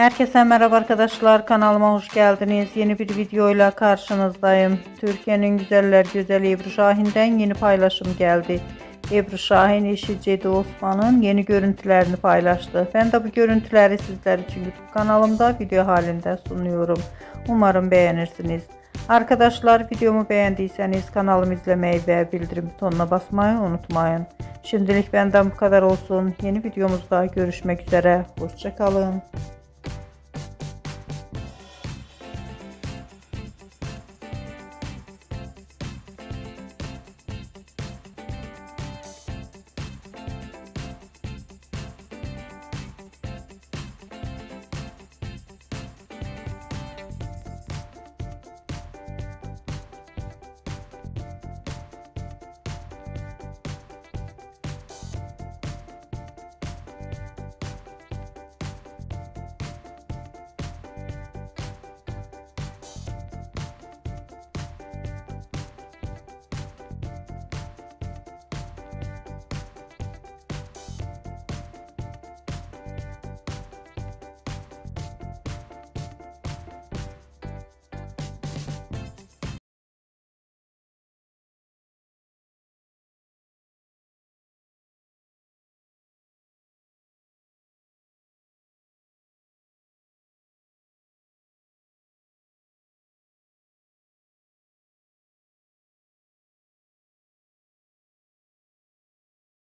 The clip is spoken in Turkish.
Herkese merhaba arkadaşlar, kanalıma hoş geldiniz. Yeni bir videoyla karşınızdayım. Türkiye'nin güzeller güzeli Ebru Şahin'den yeni paylaşım geldi. Ebru Şahin eşi Cedi Osman'ın yeni görüntülerini paylaştı. Ben de bu görüntüleri sizler için YouTube kanalımda video halinde sunuyorum. Umarım beğenirsiniz. Arkadaşlar, videomu beğendiyseniz kanalımı izlemeyi ve bildirim butonuna basmayı unutmayın. Şimdilik benden bu kadar olsun. Yeni videomuzda görüşmek üzere. Hoşça kalın.